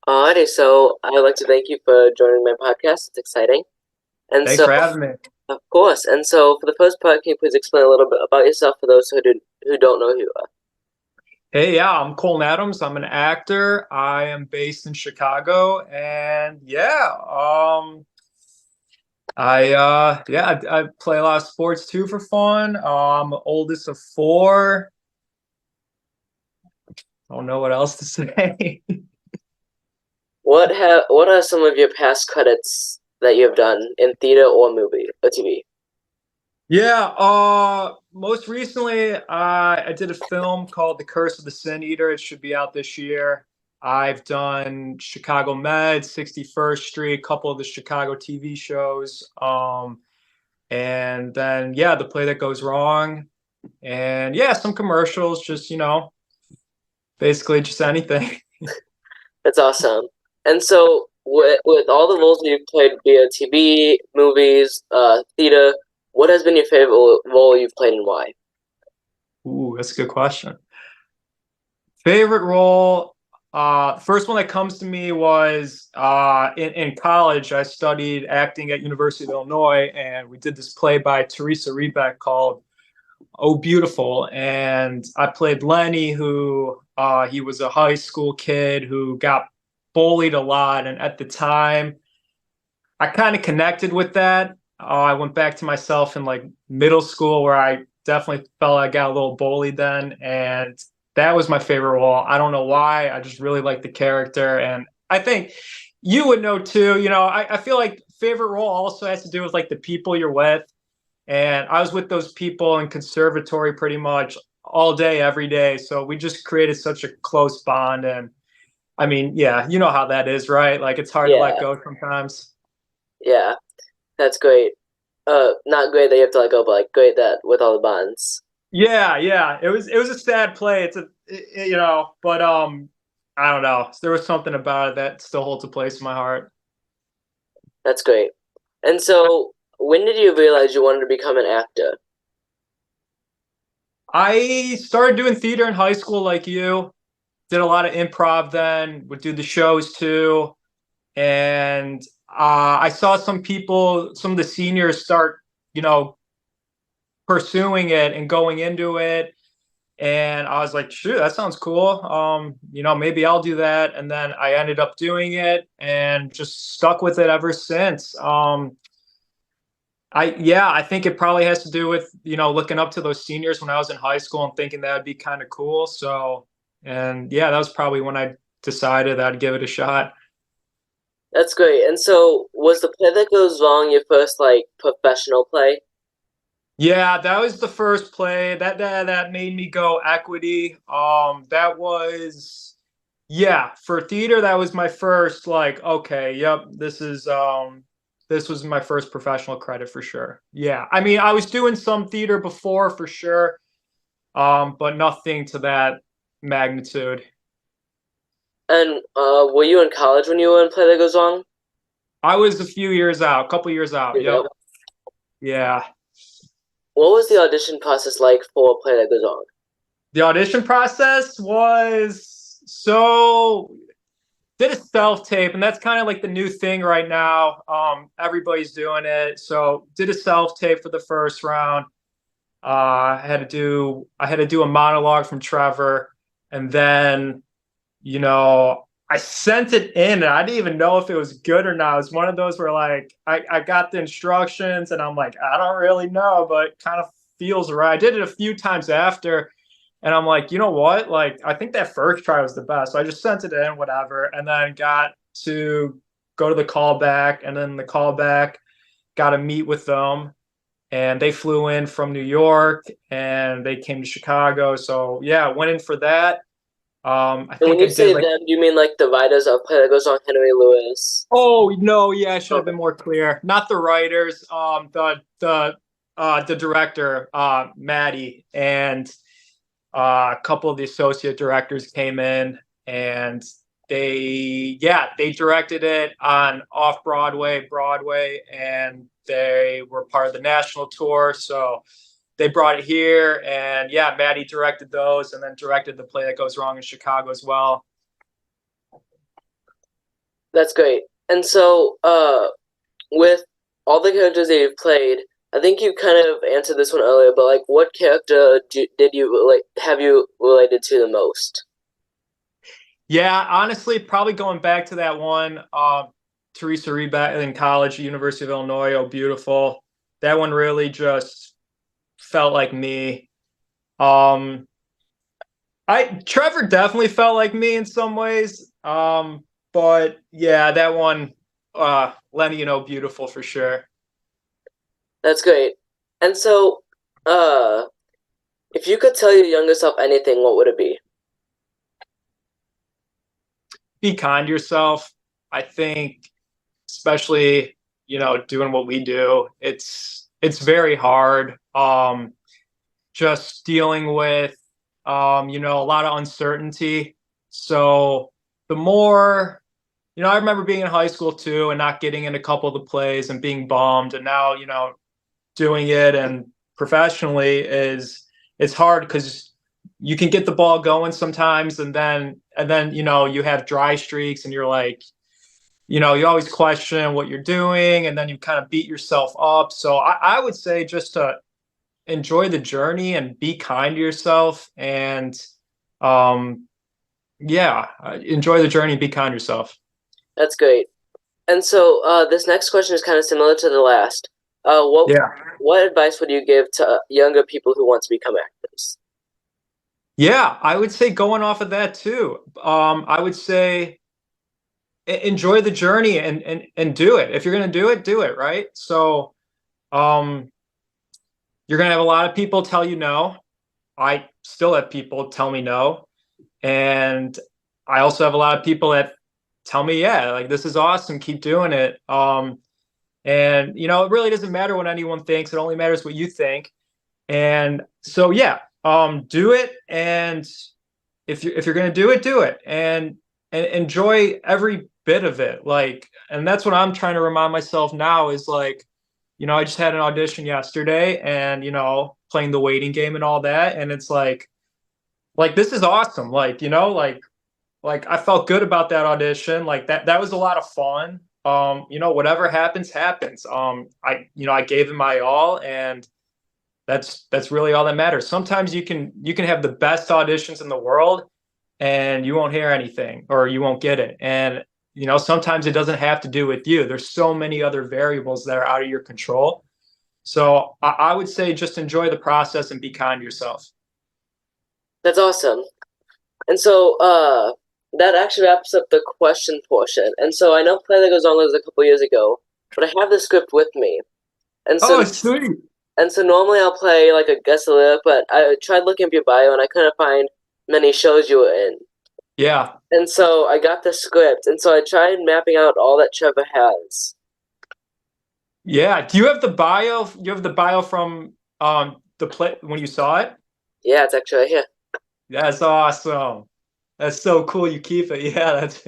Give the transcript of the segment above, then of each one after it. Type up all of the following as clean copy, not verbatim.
Alrighty, so I'd like to thank you for joining my podcast. It's exciting. And Thanks so, for having me. of course, and so for the first part, can you please explain a little bit about yourself for those who don't know who you are? Hey, yeah, I'm Colton Adams. I'm an actor. I am based in Chicago, and I play a lot of sports too for fun. I'm the oldest of four. I don't know what else to say. What are some of your past credits that you have done in theater or movie or TV? Yeah, most recently, I did a film called The Curse of the Sin Eater. It should be out this year. I've done Chicago Med, 61st Street, a couple of the Chicago TV shows. And then, yeah, The Play That Goes Wrong. And yeah, some commercials, just, basically just anything. That's awesome. And so, with all the roles you've played via TV, movies, theater, what has been your favorite role you've played and why? Ooh, that's a good question. Favorite role, first one that comes to me was in college. I studied acting at University of Illinois, and we did this play by Teresa Rebeck called "Oh Beautiful," and I played Lenny, who he was a high school kid who got bullied a lot, and at the time, I kind of connected with that. I went back to myself in like middle school where I definitely felt I got a little bullied then, and that was my favorite role. I don't know why. I just really liked the character, and I think you would know too. I feel like favorite role also has to do with like the people you're with, and I was with those people in conservatory pretty much all day, every day. So we just created such a close bond, and I mean, yeah, you know how that is, right? Like it's hard to let Yeah, go sometimes. yeah, that's great. Not great that you have to let go, but like great that with all the bonds. Yeah, yeah. It was a sad play. But I don't know. There was something about it that still holds a place in my heart. That's great. And so, when did you realize you wanted to become an actor? I started doing theater in high school like you. Did a lot of improv then, would do the shows too. And I saw some people, some of the seniors start, you know, pursuing it and going into it. And I was like, shoot, that sounds cool. Maybe I'll do that. And then I ended up doing it and just stuck with it ever since. I think it probably has to do with, looking up to those seniors when I was in high school and thinking that would be kind of cool. So, and yeah, that was probably when I decided I'd give it a shot. That's great. And so, was the play that goes wrong your first like professional play? Yeah, that was the first play that made me go equity. That was Yeah, for theater that was my first like okay, yep, this was my first professional credit for sure. Yeah. I mean, I was doing some theater before for sure, but nothing to that magnitude. And were you in college when you were in play that goes wrong? I was a few years out, a couple years out. You know, Yep. Yeah. what was the audition process like for a play that goes wrong? The audition process was so did a self tape, and that's kind of like the new thing right now. Everybody's doing it. So did a self tape for the first round. I had to do a monologue from Trevor, and then I sent it in, and I didn't even know if it was good or not. It was one of those where like I got the instructions, and I'm like, I don't really know, but it kind of feels right. I did it a few times after, and I'm like, you know what? Like, I think that first try was the best. So I just sent it in, whatever, and then got to go to the callback, and then the callback got to meet with them, and they flew in from New York, and they came to Chicago. So yeah, went in for that. I And when think I you did say like, them, do you mean like the writers of play that goes wrong, Henry Lewis? oh no, yeah, I should have Okay. been more clear. Not the writers, the director, Maddie, and a couple of the associate directors came in, and they directed it on off Broadway, and they were part of the national tour. So they brought it here, and yeah, Maddie directed those, and then directed the play that goes wrong in Chicago as well. That's great. And so, with all the characters that you've played, I think you kind of answered this one earlier, but like, what character did you like have you related to the most? Yeah, honestly, probably going back to that one, Teresa Reed back in college, University of Illinois. Oh, beautiful. That one really just felt like me. Um, I Trevor definitely felt like me in some ways. But yeah, that one, Lenny, beautiful for sure. That's great. And so, uh, if you could tell your younger self anything, what would it be? Be kind to yourself. I think, especially, doing what we do, it's very hard. Just dealing with, a lot of uncertainty. So the more, I remember being in high school too and not getting in a couple of the plays and being bummed. And now, doing it and professionally it's hard because you can get the ball going sometimes and then you have dry streaks and you're like, you always question what you're doing and then you kind of beat yourself up. So I would say just to enjoy the journey and be kind to yourself and um yeah, enjoy the journey, be kind to yourself. That's great. And so, this next question is kind of similar to the last. What Yeah. what advice would you give to younger people who want to become actors? Yeah, I would say going off of that too. I would say enjoy the journey and do it. If you're going to do it, right? So, um you're going to have a lot of people tell you no. I still have people tell me no. And I also have a lot of people that tell me, yeah, like this is awesome, keep doing it. And it really doesn't matter what anyone thinks. It only matters what you think. And so yeah, do it. And if you're gonna do it and enjoy every bit of it. Like, and that's what I'm trying to remind myself now is like, I just had an audition yesterday and playing the waiting game and all that. And it's like this is awesome. Like, like I felt good about that audition. Like that was a lot of fun. Whatever happens, happens. I gave it my all, and that's really all that matters. Sometimes you can have the best auditions in the world, and you won't hear anything or you won't get it. And sometimes it doesn't have to do with you. There's so many other variables that are out of your control. So I would say just enjoy the process and be kind to yourself. That's awesome. And so, that actually wraps up the question portion. And so, I know Play That Goes On was a couple years ago, but I have the script with me. And so, Oh, sweet. normally I'll play like a guest lyric, but I tried looking up your bio and I couldn't find many shows you were in. Yeah. And so I got the script, and so I tried mapping out all that Trevor has. Yeah. Do you have the bio? You have the bio from the play when you saw it? Yeah, it's actually right here. That's awesome. That's so cool. You keep it. Yeah, that's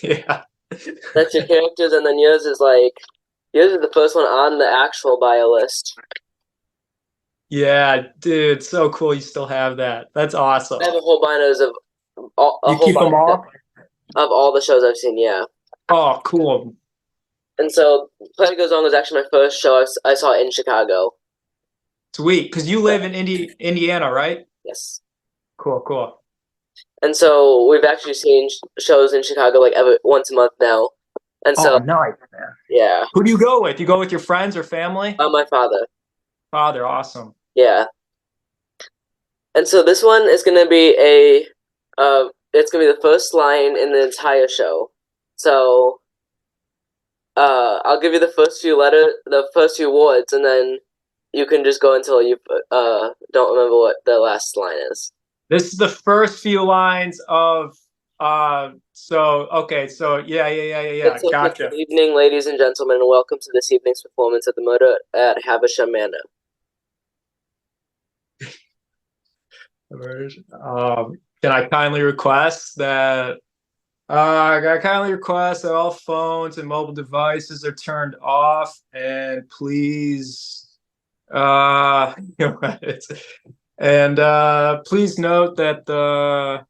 yeah. That's your characters, and then yours is the first one on the actual bio list. Yeah, dude, so cool you still have that. That's I awesome. have a whole binos of a You whole keep them binos all? of all the shows I've seen. Yeah, Oh, cool. and so Play Goes On was actually my first show I saw in Chicago. Sweet. Because you live in Indiana, right? Yes, Cool, cool. and so we've actually seen shows in Chicago like every once a month now. And Oh, so nice, man. yeah, Who do you go with? You go with your friends or family? my father. Father, awesome. Yeah, and so this one is gonna be it's gonna be the first line in the entire show. So, I'll give you the first few words, and then you can just go until you don't remember what the last line is. This is the first few lines of so okay, so yeah. It's like, Gotcha. good evening, ladies and gentlemen, and welcome to this evening's performance at the Murder at Havisham Manor. Can I kindly request that I kindly request that all phones and mobile devices are turned off and please it's, and please note that the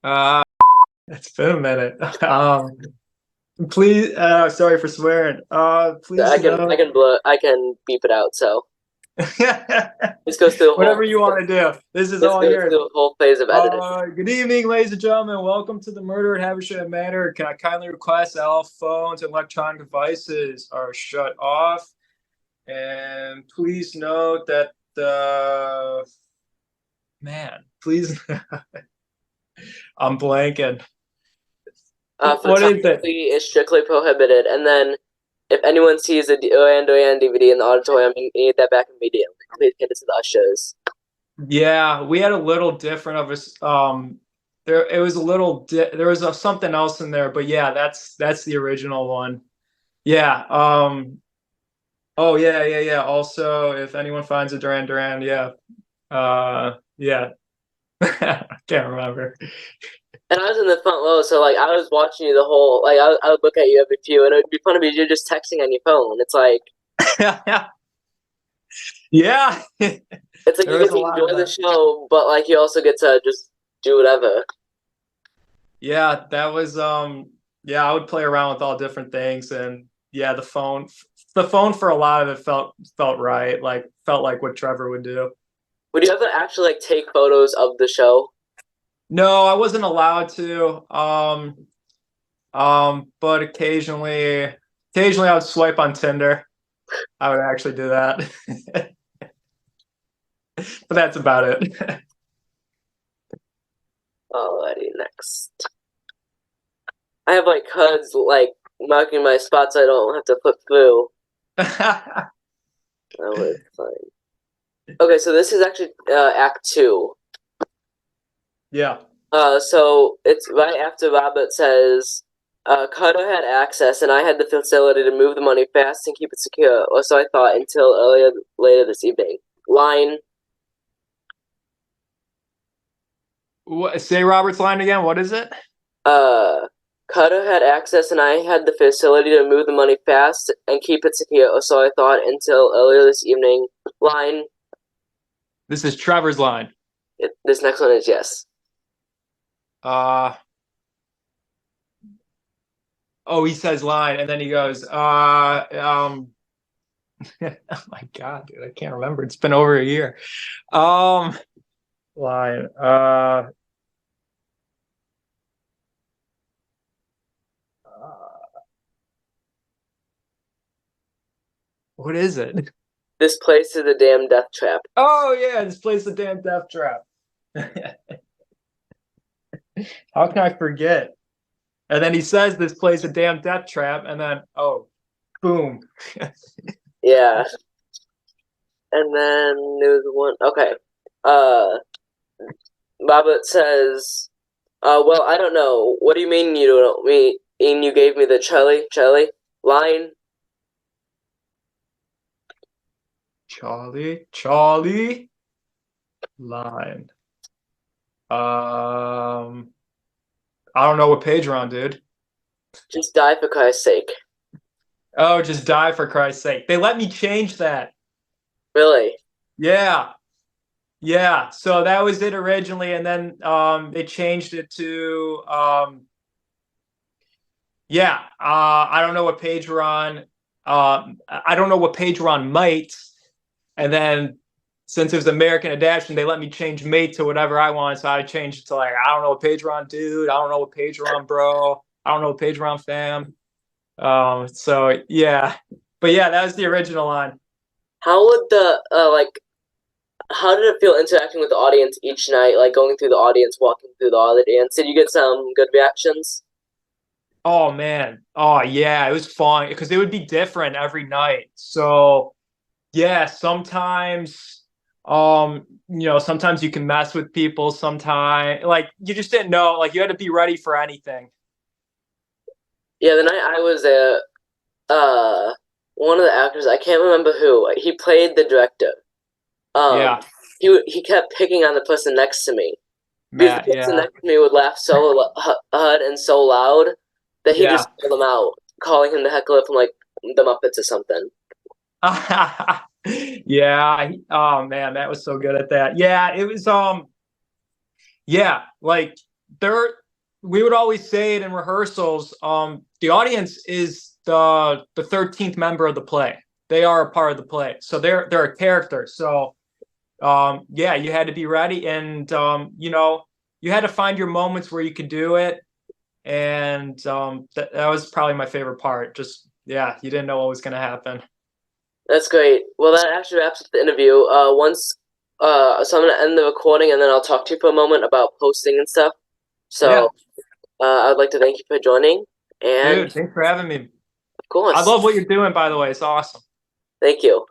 uh It's been a minute. Please, sorry for swearing. Please I note. can blow I can beep it out. So this goes through a Whatever whole you want to do. This is this all goes yours. through a whole phase of editing. Good evening, ladies and gentlemen. Welcome to the Murder at Haversham Manor. Can I kindly request that all phones and electronic devices are shut off? And please note that please, I'm blanking. What is it? Photography is strictly prohibited, and then if anyone sees a Duran Duran DVD in the auditorium, you need that back immediately. Please get it to the ushers. Yeah, we had a little different of a there it was a little there was something else in there, but yeah, that's the original one. Yeah. Oh yeah. Also, if anyone finds a Duran Duran, yeah. Yeah. I can't remember. And I was in the front row, so like I was watching you the whole. Like I would look at you every few, and it would be fun because you're just texting on your phone. Yeah. It's like There you was get a to lot of enjoy the that. show, but like you also get to just do whatever. Yeah, that was yeah, I would play around with all different things, and yeah, the phone for a lot of it felt right, like felt like what Trevor would do. Would you ever actually like take photos of the show? No, I wasn't allowed to. But occasionally I would swipe on Tinder. I would actually do that. But that's about it. Alrighty, next. I have like HUDs like marking my spots so I don't have to flip through. That was fine. Okay, so this is actually Act Two. Yeah. So it's right after Robert says, Carter had access and I had the facility to move the money fast and keep it secure, or so I thought until later this evening. Line, Say Robert's line again. What is it? uh, Carter had access and I had the facility to move the money fast and keep it secure, or so I thought until earlier this evening. Line, This is Trevor's line. this next one is yes. Uh oh, he says line, and then he goes, oh my God, dude, I can't remember. It's been over a year. Um, line. What is it? This place is a damn death trap. Oh yeah, this place is a damn death trap. How can I forget? And then he says this place is a damn death trap, and then oh, boom. Yeah. And then there was one. Okay. Uh, Robert says, well, I don't know. What do you mean you don't mean you gave me the Charlie line? Charlie line. I don't know what page we're on, dude. Just die for Christ's sake. Oh, just die for Christ's sake. They let me change that. Really? Yeah. Yeah. So that was it originally, and then they changed it to yeah. I don't know what page we're on. I don't know what page we're on, might. And then since it was American adaptation, they let me change mate to whatever I want. So I changed it to like, I don't know what page we're on, dude. I don't know what page we're on, bro. I don't know what page we're on, fam. So yeah. But yeah, that was the original line. How would the how did it feel interacting with the audience each night, like going through the audience, walking through the audience? Did you get some good reactions? Oh man. Oh yeah, it was fun because it would be different every night. So yeah, sometimes sometimes you can mess with people, sometimes like you just didn't know, like you had to be ready for anything. Yeah, the night I was there, one of the actors, I can't remember who, he played the director. Um, Yeah, he kept picking on the person next to me because the Matt, person yeah. next to me would laugh so hard and so loud that he Yeah. just called him out, calling him the heckler from like the Muppets or something. Yeah. Oh man, Matt was so good at that. Yeah, it was yeah, like there. we would always say it in rehearsals. The audience is the 13th member of the play. They are a part of the play, so they're a character. So yeah, you had to be ready, and you had to find your moments where you could do it, and that was probably my favorite part. Just yeah, you didn't know what was going to happen. That's great. Well, that actually wraps up the interview. So I'm gonna end the recording and then I'll talk to you for a moment about posting and stuff. So, Yeah, I'd like to thank you for joining, and dude, thanks for having me. of I course, love what you're doing, by the way. It's awesome. thank you.